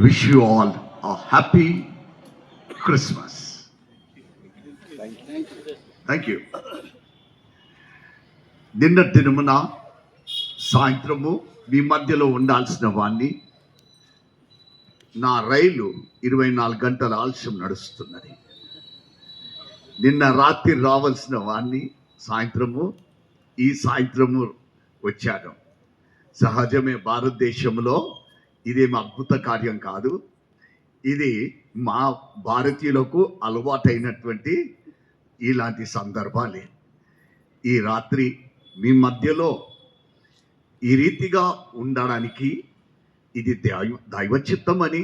Wish you all a happy Christmas. Thank you. నిన్న దినమున సాయంత్రము మీ మధ్యలో ఉండాల్సిన వాణ్ణి నా రైలు 24 గంటల ఆలస్యం నడుస్తున్నది. నిన్న రాత్రి రావాల్సిన వాణ్ణి ఈ సాయంత్రము వచ్చాను. సహజమే, భారతదేశంలో ఇదేమి అద్భుత కార్యం కాదు. ఇది మా భారతీయులకు అలవాటైనటువంటి ఇలాంటి సందర్భాలే. ఈ రాత్రి మీ మధ్యలో ఈ రీతిగా ఉండడానికి ఇది దైవచిత్తమని,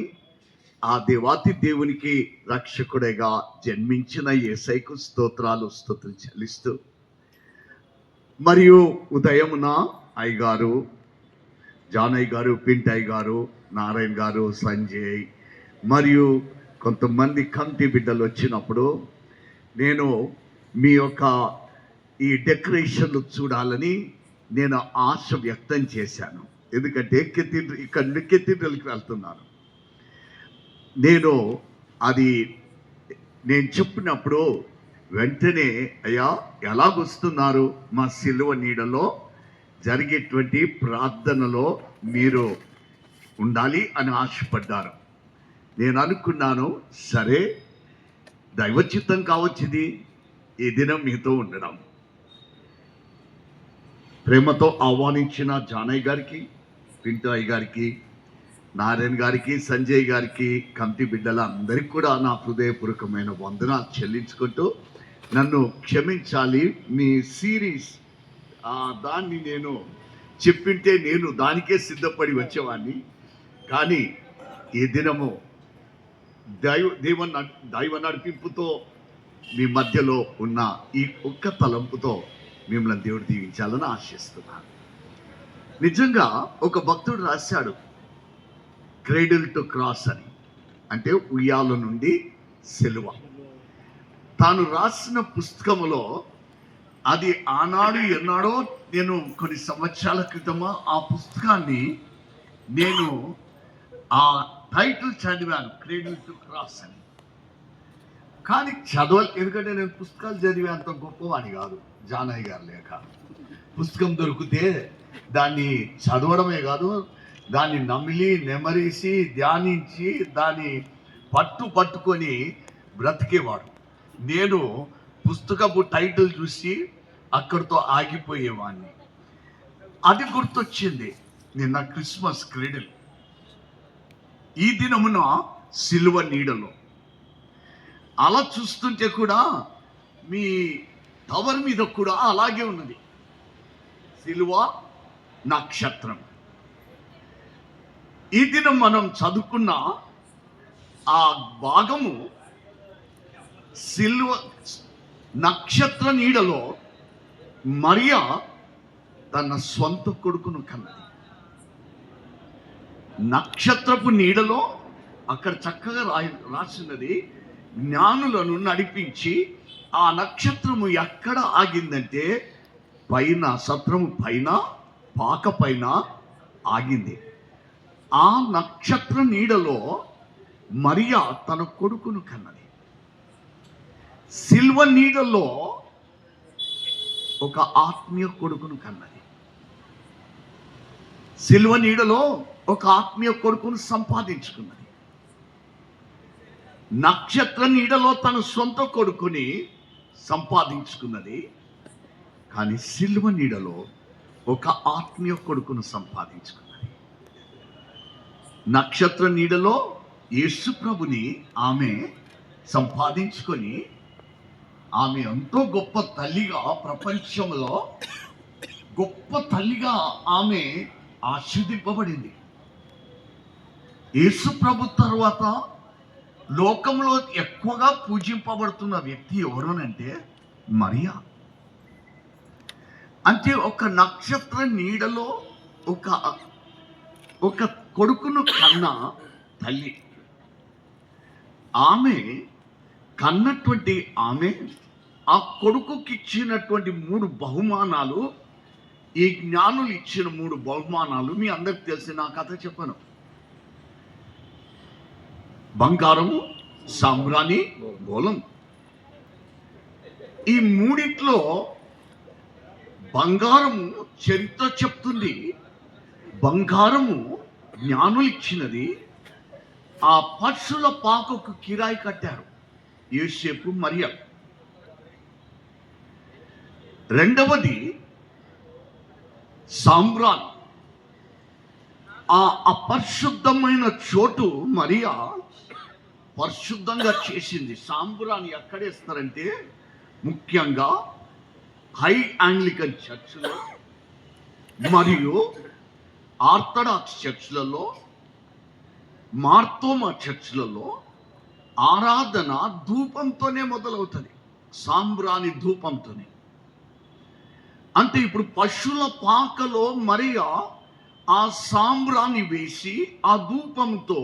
ఆ దేవాతి దేవునికి రక్షకుడిగా జన్మించిన యేసయ్యకు స్తుతులు చెల్లిస్తూ, మరియు ఉదయమున అయ్యగారు, జానయ్య గారు, పింటయ్య గారు, నారాయణ గారు, సంజయ్ మరియు కొంతమంది కమిటీ బిడ్డలు వచ్చినప్పుడు నేను మీ యొక్క ఈ డెకరేషన్లు చూడాలని నేను ఆశ వ్యక్తం చేశాను. ఎందుకంటే ఇక్కడ కెథీడ్రల్కి వెళ్తున్నాను. నేను చెప్పినప్పుడు వెంటనే, అయ్యా ఎలాగొస్తున్నారు, మా సిలువ నీడలో జరిగేటువంటి ప్రార్థనలో మీరు ఉండాలి అని ఆశపడ్డారు. నేను అనుకున్నాను, సరే దైవచిత్తం కావచ్చు, ఇది ఈ దినం మీతో ఉండడం. ప్రేమతో ఆహ్వానించిన జానయ్య గారికి, పింటయ్య గారికి, నారాయణ గారికి, సంజయ్ గారికి, కమిటీ బిడ్డల అందరికీ కూడా నా హృదయపూర్వకమైన వందనాలు చెల్లించుకుంటూ, నన్ను క్షమించాలి. మీ సిరీస్ దాన్ని నేను చెప్పింటే నేను దానికే సిద్ధపడి వచ్చేవాడిని. కానీ ఈ దినము దైవ నడిపింపుతో మీ మధ్యలో ఉన్న ఈ ఒక్క తలంపుతో మిమ్మల్ని దేవుడు దీవించాలని ఆశిస్తున్నాను. నిజంగా ఒక భక్తుడు రాశాడు, క్రేడిల్ టు క్రాస్ అని, అంటే ఉయ్యాల నుండి సిలువ. తాను రాసిన పుస్తకములో అది ఆనాడు ఎన్నాడో, నేను కొన్ని సంవత్సరాల క్రితమా ఆ పుస్తకాన్ని నేను ఆ టైటిల్ చదివాను, క్రేడిల్ టు క్రాస్ అని. కానీ ఎందుకంటే నేను పుస్తకాలు చదివే అంత గొప్పవాణి కాదు. జానయ్య గారు లేక పుస్తకం దొరికితే దాన్ని చదవడమే కాదు, దాన్ని నెమరేసి ధ్యానించి దాన్ని పట్టుకొని బ్రతికేవాడు. నేను పుస్తకపు టైటిల్ చూసి అక్కడితో ఆగిపోయేవాడిని. అది గుర్తొచ్చింది నిన్న క్రిస్మస్ క్రెడిల్. ఈ దినమున సిలువ నీడలో అలా చూస్తుంటే కూడా మీ టవర్ మీద కూడా అలాగే ఉన్నది, సిలువ నక్షత్రం. ఈ దినం మనం చదువుకున్న ఆ భాగము సిలువ నక్షత్ర నీడలో మరియా తన స్వంత కొడుకును కన్నది. నక్షత్రపు నీడలో అక్కడ చక్కగా రాసినది, జ్ఞానులను నడిపించి ఆ నక్షత్రము ఎక్కడ ఆగిందంటే పైన, సత్రము పైన, పాక పైన ఆగింది. ఆ నక్షత్ర నీడలో మరియా తన కొడుకును కన్నది. సిల్వ నీడలో ఒక ఆత్మీయ కొడుకును కన్నది. సిల్వ నీడలో ఒక ఆత్మీయ కొడుకును సంపాదించుకున్నది. నక్షత్ర నీడలో తన సొంత కొడుకుని సంపాదించుకున్నది. కానీ సిల్వ నీడలో ఒక ఆత్మీయ కొడుకును సంపాదించుకున్నది. నక్షత్ర నీడలో యేసు ప్రభుని ఆమె సంపాదించుకొని, ఆమె ఎంతో గొప్ప తల్లిగా, ప్రపంచంలో గొప్ప తల్లిగా ఆమె ఆశీర్వదింపబడింది. యేసు ప్రభు తర్వాత లోకంలో ఎక్కువగా పూజింపబడుతున్న వ్యక్తి ఎవరునంటే మరియా. అంటే ఒక నక్షత్ర నీడలో ఒక కొడుకును కన్న తల్లి. ఆమె కన్నటువంటి ఆమె ఆ కొడుకుకి ఇచ్చినటువంటి 3 బహుమానాలు, ఈ జ్ఞానులు ఇచ్చిన 3 బహుమానాలు మీ అందరికి తెలిసి నా కథ చెప్పను. బంగారము, సాంబ్రాణి, బోలం. ఈ మూడిట్లో బంగారము చరిత్ర చెప్తుంది. బంగారము జ్ఞానులిచ్చినది. ఆ పశుల పాకకు కిరాయి కట్టారు యోసేపు, మరియ. రెండవది సాంబ్రాణి. ఆ అపరిశుద్ధమైన చోటు మరియా పరిశుద్ధంగా చేసింది. సాంబ్రాణి ఎక్కడేస్తారంటే ముఖ్యంగా హై ఆంగ్లికన్ చర్చ్లో మరియు ఆర్థడాక్స్ చర్చ్లలో, మార్తోమా చర్చ్లలో ఆరాధన ధూపంతోనే మొదలవుతుంది. సాంబ్రాణి ధూపంతోనే. అంటే ఇప్పుడు పశువుల పాకలో మరియా ఆ సాంబ్రాణి వేసి ఆ ధూపంతో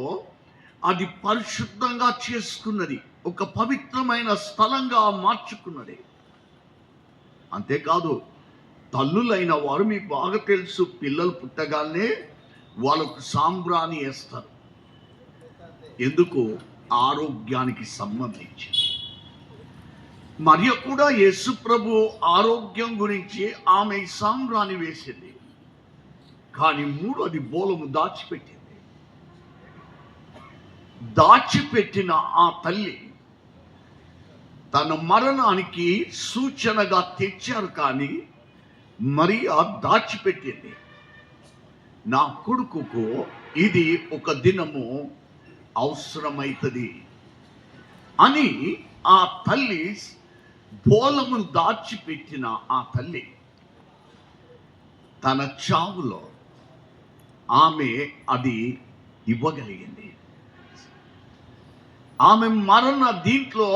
అది పరిశుద్ధంగా చేసుకున్నది, ఒక పవిత్రమైన స్థలంగా మార్చుకున్నది. అంతేకాదు, తల్లులైన వారు మీకు బాగా తెలుసు, పిల్లలు పుట్టగానే వాళ్ళకు సాంబ్రాణి వేస్తారు. ఎందుకు? ఆరోగ్యానికి సంబంధించి. మరియ కూడా యేసు ప్రభు ఆరోగ్యం గురించి ఆమె సాంబ్రాణి వేసింది. కానీ అది బోలము దాచిపెట్టింది. దాచిపెట్టిన ఆ తల్లి తన మరణానికి సూచనగా తెచ్చారు. కానీ మరియ దాచిపెట్టింది. నా కొడుకుకు ఇది ఒక దినము అవసరమైతుంది అని ఆ తల్లి బోలమును దాచిపెట్టిన ఆ తల్లి తన చావులో ఆమె అది ఇవ్వగలిగింది. ఆమె మరణ దీంట్లో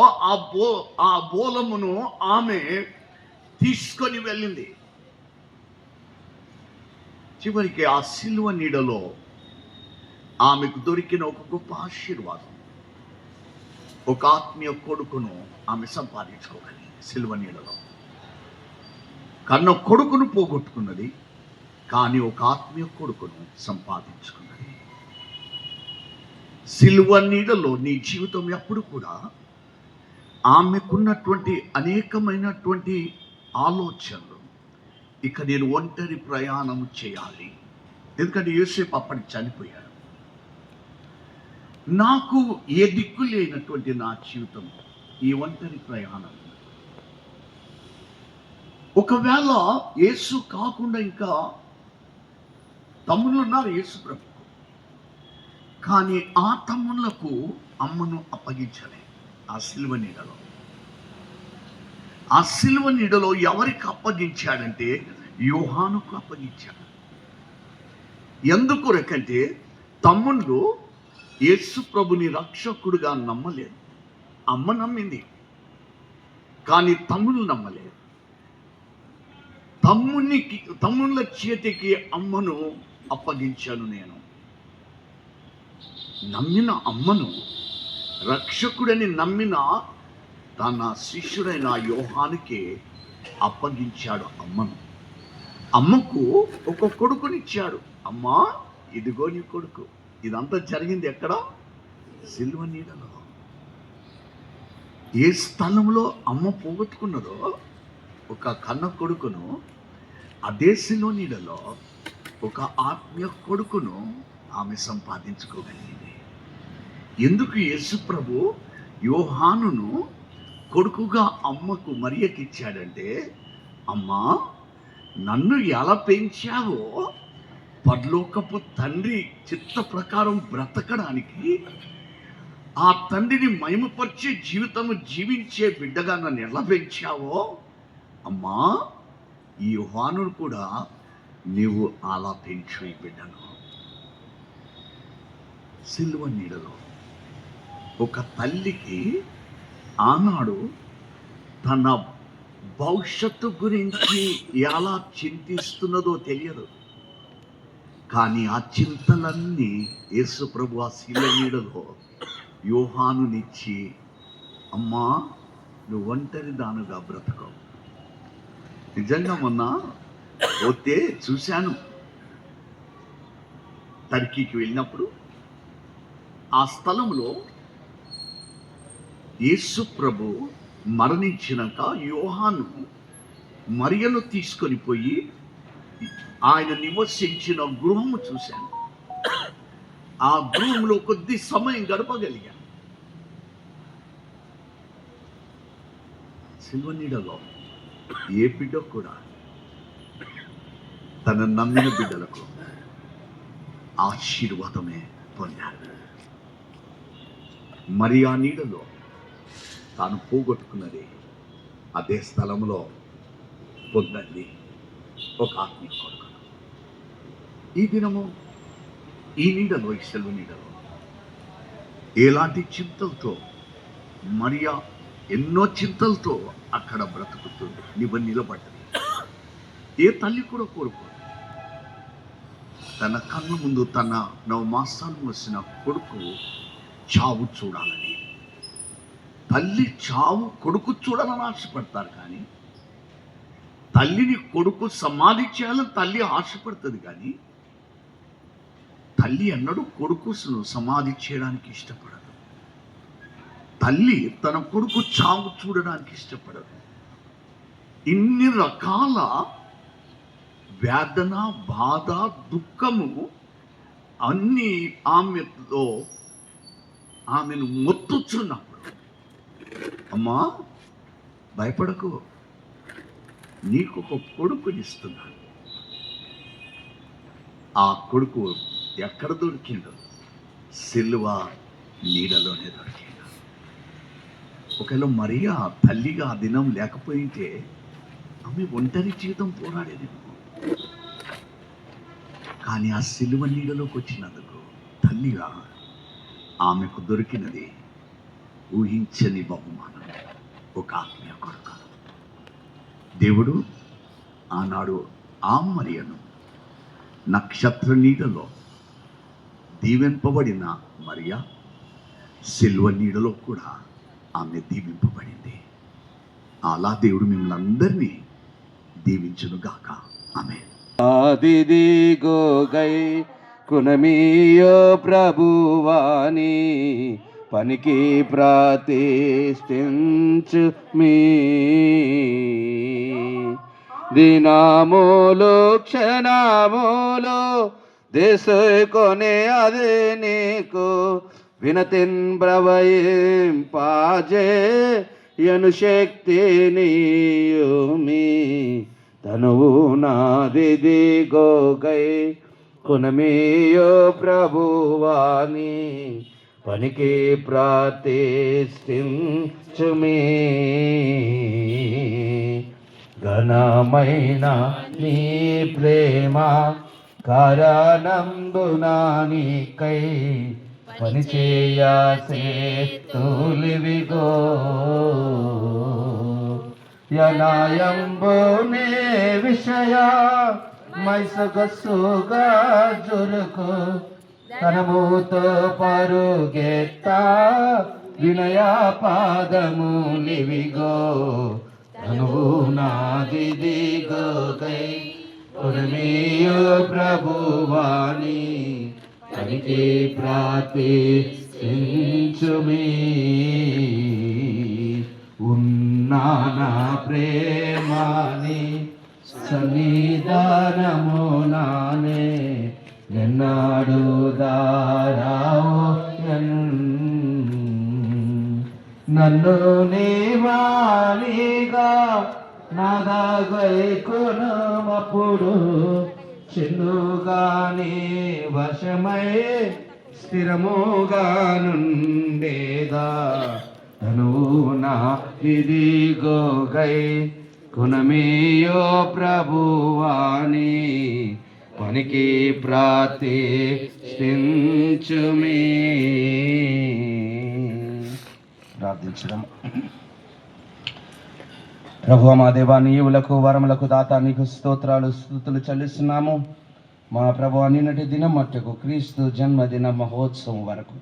ఆ బోలమును ఆమె తీసుకొని వెళ్ళింది. చివరికి ఆ సిలువ నీడలో ఆమెకు దొరికిన ఒక గొప్ప ఆశీర్వాదం. ఒక ఆత్మీయ కొడుకును ఆమె సంపాదించుకోగలిగింది. సిలువ నీడలో కన్న కొడుకును పోగొట్టుకున్నది, కానీ ఒక ఆత్మీయ కొడుకును సంపాదించుకున్నది. సిలువ నీడలో నీ జీవితం ఎప్పుడు కూడా ఆమెకున్నటువంటి అనేకమైనటువంటి ఆలోచనలు, ఇక నేను ఒంటరి ప్రయాణం చేయాలి. ఎందుకంటే యోసేపు అప్పటికి చనిపోయాడు. నాకు ఏ దిక్కు లేనటువంటి నా జీవితం ఈ ఒంటరి ప్రయాణం. ఒకవేళ యేసు కాకుండా ఇంకా తమ్ముళ్ళు ఉన్నారు యేసు ప్రభు, కానీ ఆ తమ్ముళ్లకు అమ్మను అప్పగించలే. ఆ సిలువ నీడలో, ఆ సిలువ నీడలో ఎవరికి అప్పగించాడంటే యోహానుకు అప్పగించాడు. ఎందుకొరకంటే తమ్ముళ్ళు యేసు ప్రభుని రక్షకుడుగా నమ్మలేదు. అమ్మ నమ్మింది, కానీ తమ్ముళ్ళు నమ్మలేదు. తమ్ముళ్ళ చేతికి అమ్మను అప్పగించాను నేను. నమ్మిన అమ్మను, రక్షకుడని నమ్మిన తన శిష్యుడైన యోహానుకే అప్పగించాడు అమ్మను. అమ్మకు ఒక కొడుకునిచ్చాడు. అమ్మా, ఇదిగో నీ కొడుకు. ఇదంతా జరిగింది ఎక్కడ? సిలువ నీడలో. ఏ స్థలంలో అమ్మ పోగొట్టుకున్నదో ఒక కన్న కొడుకును, అదే సిలువ నీడలో ఒక ఆత్మీయ కొడుకును ఆమె సంపాదించుకోగలిగింది. ఎందుకు యేసు ప్రభు యోహానును కొడుకుగా అమ్మకు మరియకిచ్చాడంటే, అమ్మా, నన్ను ఎలా పెంచావో పరలోకపు తండ్రి చిత్త ప్రకారం బ్రతకడానికి, ఆ తండ్రిని మహిమపరిచే జీవితము జీవించే బిడ్డగా నన్ను ఎలా పెంచావో, అమ్మా, ఈ యోహానును కూడా నీవు అలా పెంచు ఈ బిడ్డను. సిలువ నీడలో ఒక తల్లికి ఆనాడు తన భవిష్యత్తు గురించి ఎలా చింతిస్తున్నదో తెలియదు. కానీ ఆ చింతలన్నీ యేసు ప్రభు ఆ సిలువ నీడలో యోహానునిచ్చి, అమ్మా, నువ్వు ఒంటరి దానుగా బ్రతకవు. నిజంగా మొన్న పోతే చూశాను, టర్కీకి వెళ్ళినప్పుడు ఆ స్థలంలో యేసు ప్రభు మరణించినాక యోహాను మరియను తీసుకొని పోయి ఆయన నివసించిన గృహము చూశాను. ఆ గృహంలో కొద్ది సమయం గడపగలిగాను. సిల్వ నీడలో ఏ బిడ్డ కూడా తన నమ్మిన బిడ్డలకు ఆశీర్వాదమే పొందాడు. మరి ఆ నీడలో తాను పోగొట్టుకున్నది అదే స్థలంలో పొందండి ఒక ఆత్మీయ కొడుకు. ఈ దినము ఈ నీడలో, ఈ సెలవు నీడలో ఎలాంటి చింతలతో మరియా ఎన్నో చింతలతో అక్కడ బ్రతుకుతుంది, నిలబడ్డది. ఏ తల్లి కూడా కోరుకోదు తన కళ్ళ ముందు తన 9 మాసాలు మోసిన కొడుకు చావు చూడాలని. తల్లి చావు కొడుకు చూడాలని ఆశపడతారు, కానీ తల్లిని కొడుకు సమాధి చేయాలని తల్లి ఆశపడుతుంది, కానీ తల్లి అన్నడు కొడుకును సమాధి చేయడానికి ఇష్టపడదు. తల్లి తన కొడుకు చావు చూడడానికి ఇష్టపడదు. ఇన్ని రకాల వేదన, బాధ, దుఃఖము అన్నీ ఆమెను మొత్తుచున్నప్పుడు, అమ్మా భయపడకు, నీకు ఒక కొడుకునిస్తున్నాను. ఆ కొడుకు ఎక్కడ దొరికిందో? సిలువ నీడలోనే దొరికింది. ఒకవేళ మరియా తల్లిగా ఆ దినం లేకపోయింటే ఆమె ఒంటరి జీవితం పోరాడేది. కానీ ఆ సిలువ నీడలోకి వచ్చినందుకు తల్లిగా ఆమెకు దొరికినది ఊహించని బహుమానం, ఒక ఆత్మీయ కొడుకు. దేవుడు ఆనాడు ఆ మరియను నక్షత్ర నీడలో దీవింపబడిన మరియా సిలువ నీడలో కూడా ఆమె దీవింపబడింది. అలా దేవుడు మిమ్మల్ని అందరినీ దీవించును గాక. ఆమేన్. ఆదిదిగో గై కునమీయో ప్రభువాని పనికి ప్రతిష్ఠించు మీ దినములు క్షణములు దేశకొనే అదే నీకు వినతిన్ ప్రవయింపాజే యను శక్తి నీయుమి తనువు నాదిదిగో గై కునమీయో ప్రభువాని పనికి ప్రతిష్ఠించుమి ఘనమైన నీ ప్రేమ కారణంబునా నీకై పనిచేయ సేతులివిగో యనాయంబునే విషయ మైసగసుగా జురుకు తనముతో పరుగెత్త వినయ పాదములివిగో తనువు నాదిదిగో గై కునమీయో ప్రభువాని పనికి ప్రతిష్ఠించుమి ఉన్నానా ప్రేమాని సన్నిధానము నానే ఎన్నాడు దారావు నన్ను నీవానిగా నాదాగైకొనమప్పుడు చిన్నుగాని వశమై స్థిరముగా నుండేదా తనువు నా ఇదిగో గై కునమీయో ప్రభువాని పనికి ప్రతిష్ఠించుమి. ప్రార్థించడం. ప్రభువా మా దేవా, నీవులకు వరములకు దాత నీకు స్తోత్రాలు స్తుతులు చెల్లిస్తున్నాము. మా ప్రభువా నిన్నటి దినం మట్టుకు క్రీస్తు జన్మదిన మహోత్సవం వరకు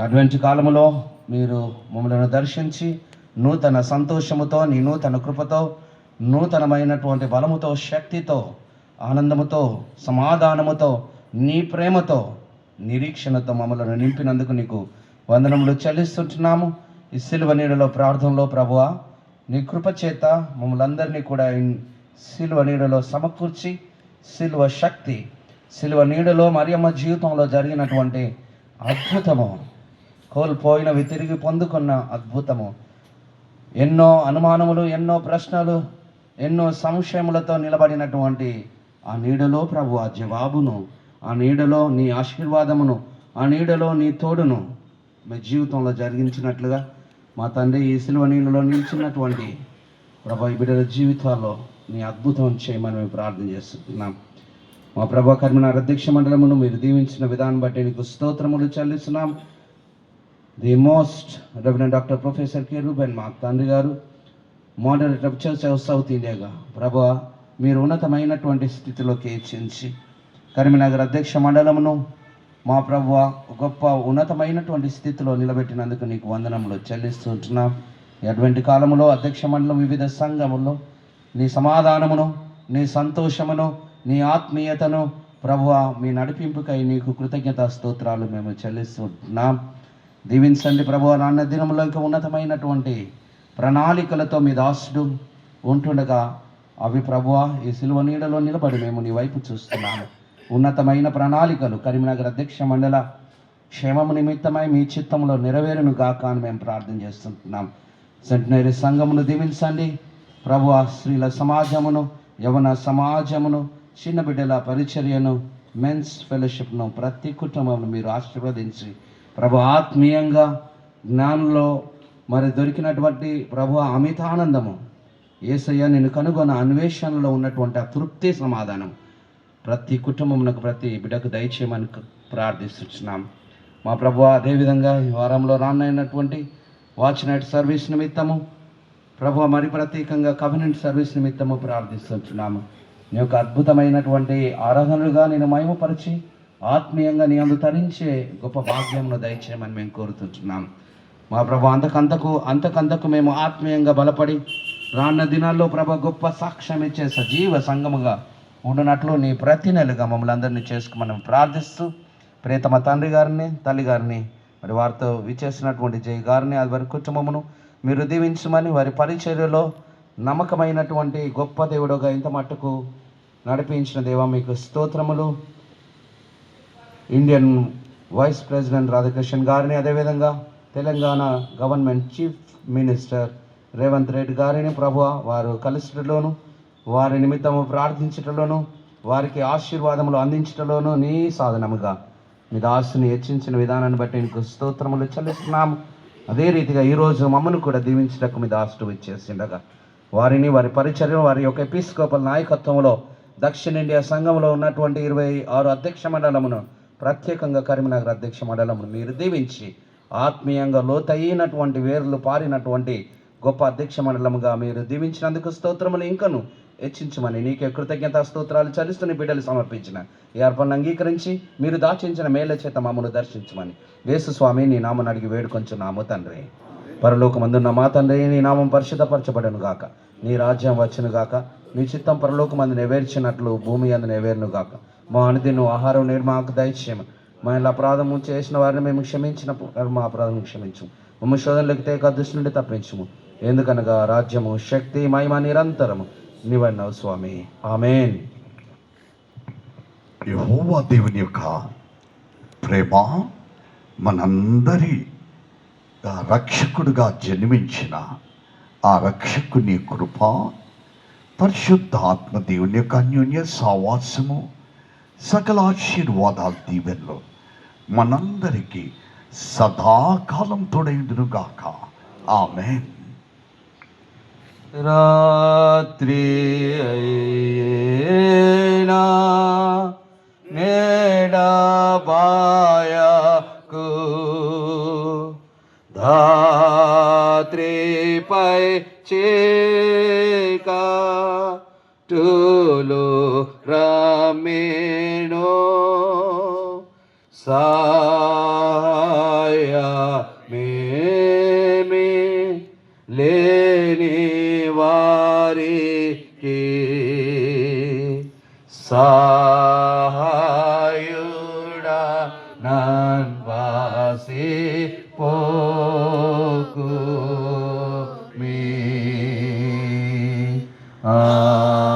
అటువంటి కాలములో మీరు మమ్మల్ని దర్శించి నూతన సంతోషముతో, నీ నూతన కృపతో, నూతనమైనటువంటి బలముతో, శక్తితో, ఆనందముతో, సమాధానముతో, నీ ప్రేమతో, నిరీక్షణతో మమ్మల్ని నింపినందుకు నీకు వందనములు చెల్లిస్తుంటున్నాము. ఈ సిలువ నీడలో ప్రార్థనలో ప్రభువా నీ కృప చేత మమ్మల్ని అందరినీ కూడా ఈ సిలువ నీడలో సమకూర్చి సిలువ శక్తి, సిలువ నీడలో మరియమ్మ జీవితంలో జరిగినటువంటి అద్భుతము, కోల్పోయినవి తిరిగి పొందుకున్న అద్భుతము, ఎన్నో అనుమానములు, ఎన్నో ప్రశ్నలు, ఎన్నో సంశయములతో నిలబడినటువంటి ఆ నీడలో ప్రభు ఆ జవాబును, ఆ నీడలో నీ ఆశీర్వాదమును, ఆ నీడలో నీ తోడును మీ జీవితంలో జరిగించినట్లుగా మా తండ్రి ఈ సిలువ నీళ్ళలో నిలిచినటువంటి ప్రభా ఈ బిడ్డల జీవితాల్లో నీ అద్భుతం చేయమని మేము ప్రార్థన చేస్తున్నాం. మా ప్రభా కర్మనార్ అధ్యక్ష మండలమును మీరు దీవించిన విధానం బట్టి నీకు స్తోత్రములు చెల్లిస్తున్నాం. The most reverend doctor professor K Reuben మా తండ్రి గారు, moderator of church of south ఇండియాగా ప్రభా మీరు ఉన్నతమైనటువంటి స్థితిలోకి హెచ్చించి కరీంనగర్ అధ్యక్ష మండలమును మా ప్రభువా గొప్ప ఉన్నతమైనటువంటి స్థితిలో నిలబెట్టినందుకు నీకు వందనములు చెల్లిస్తుంటున్నాం. అటువంటి కాలంలో అధ్యక్ష మండలం వివిధ సంఘముల్లో నీ సమాధానమును, నీ సంతోషమును, నీ ఆత్మీయతను ప్రభువా మీ నడిపింపుకై నీకు కృతజ్ఞతా స్తోత్రాలు మేము చెల్లిస్తుంటున్నాం. దీవించండి ప్రభువా. నాన్న దినంలో ఇంకా ఉన్నతమైనటువంటి ప్రణాళికలతో మీ దాసుడు ఉంటుండగా అవి ప్రభువా ఈ సిలువ నీడలో నిలబడి మేము నీ వైపు చూస్తున్నాము. ఉన్నతమైన ప్రణాళికలు కరీంనగర్ అధ్యక్ష మండల క్షేమము నిమిత్తమై మీ చిత్తంలో నెరవేరును గాక అని మేము ప్రార్థన చేస్తుంటున్నాం. సెంటనరీ సంఘమును దీవించండి ప్రభువా. స్త్రీల సమాజమును, యవన సమాజమును, చిన్న బిడ్డల పరిచర్యను, మెన్స్ ఫెలోషిప్ను, ప్రతి కుటుంబమును మీరు ఆశీర్వదించి ప్రభు ఆత్మీయంగా జ్ఞానంలో మరి దొరికినటువంటి ప్రభు అమితానందము, యేసయ్య నిన్ను కనుగొన్న అన్వేషణలో ఉన్నటువంటి ఆ తృప్తి సమాధానం ప్రతి కుటుంబమునకు, ప్రతి బిడ్డకు దయచేయమని ప్రార్థిస్తున్నాం. మా ప్రభువా అదేవిధంగా ఈ వారంలో రానైనటువంటి వాచ్ నైట్ సర్వీస్ నిమిత్తము ప్రభువా మరి ప్రత్యేకంగా కవెనెంట్ సర్వీస్ నిమిత్తము ప్రార్థిస్తున్నాము. నీ యొక్క అద్భుతమైనటువంటి ఆరాధనలుగా నేను మహిమపరిచి ఆత్మీయంగా నీ అందు తరించే గొప్ప భాగ్యమును దయచేయమని మేము కోరుతున్నాం. మా ప్రభు అంతకంతకు మేము ఆత్మీయంగా బలపడి రాన్న దినాల్లో ప్రభు గొప్ప సాక్ష్యం ఇచ్చే సజీవ సంఘముగా ఉండునట్లు నీ ప్రతి నెలగా మమ్మల్ని అందరినీ చేసుకోమని ప్రార్థిస్తూ ప్రియతమ తండ్రి గారిని, తల్లి గారిని, మరి వారితో విచ్చేసినటువంటి జై గారిని, అది వారి కుటుంబమును మీరు దీవించమని, వారి పరిచర్యలో నమ్మకమైనటువంటి గొప్ప దేవుడుగా ఇంత మట్టుకు నడిపించిన దేవా మీకు స్తోత్రములు. ఇండియన్ వైస్ ప్రెసిడెంట్ రాధాకృష్ణన్ గారిని, అదేవిధంగా Telangana government chief minister Revanth Reddy గారిని ప్రభువా వారు కలిసిటలోను, వారి నిమిత్తము ప్రార్థించటంలోను, వారికి ఆశీర్వాదములు అందించటంలోను నీ సాధనముగా మీ దాసుని హెచ్చించిన విధానాన్ని బట్టి నీకు స్తోత్రములు చెల్లిస్తున్నాము. అదే రీతిగా ఈరోజు మమ్మల్ని కూడా దీవించటకు మీ దాసుడు ఇచ్చేసిండగా వారిని, వారి పరిచర్యను, వారి యొక్క ఎపిస్కోపల్ నాయకత్వంలో దక్షిణ ఇండియా సంఘంలో ఉన్నటువంటి 26 అధ్యక్ష మండలమును, ప్రత్యేకంగా కరీంనగర్ అధ్యక్ష మండలమును మీరు దీవించి ఆత్మీయంగా లోతైనటువంటి వేర్లు పారినటువంటి గొప్ప అధ్యక్ష మండలముగా మీరు దీవించినందుకు స్తోత్రములు ఇంకను హెచ్చించమని నీకే కృతజ్ఞతా స్తోత్రాలు చెల్లిస్తున్న బిడ్డలు సమర్పించిన ఈ అర్పణను అంగీకరించి మీరు దాచించిన మేళ్ల చేత మమ్మల్ని దర్శించమని యేసు స్వామి నీ నామం అడిగి వేడుకొంచున్నాము తండ్రి. పరలోకమందున్న మా తండ్రి, నీ నామం పరిశుద్ధపరచబడను గాక, నీ రాజ్యం వచ్చును గాక, నీ చిత్తం పరలోకమందు నెరవేర్చినట్లు భూమి అందు నెరవేరును గాక. మా అనుదిన ఆహారం నేడు మాకు దయచేయమని, మా ఇలా అపరాధము చేసిన వారిని మేము క్షమించిన మా అపరాధం క్షమించు, మమ్మ శోధనలకు తేక దుష్టు నుండి తప్పించుము. ఎందుకనగా రాజ్యము, శక్తి, మహిమ నిరంతరము నీవన్నావు స్వామి. ఆమేన్. యెహోవా దేవుని యొక్క ప్రేమ, మనందరి రక్షకుడుగా జన్మించిన ఆ రక్షకుని కృప, పరిశుద్ధ ఆత్మ దేవుని యొక్క అన్యోన్య సావాసము, సకల ఆశీర్వాదాలు దీవెనలు మనందరికీ సదాకాలం తోడైండును గాక. ఆమేన్. రాత్రి అయినా నేడబాయకు ధాత్రిపై చీకటులు రమేణు సాయమేమి లేని వారికి సహాయుడా నన్వాసి పోకు ఆమేన్.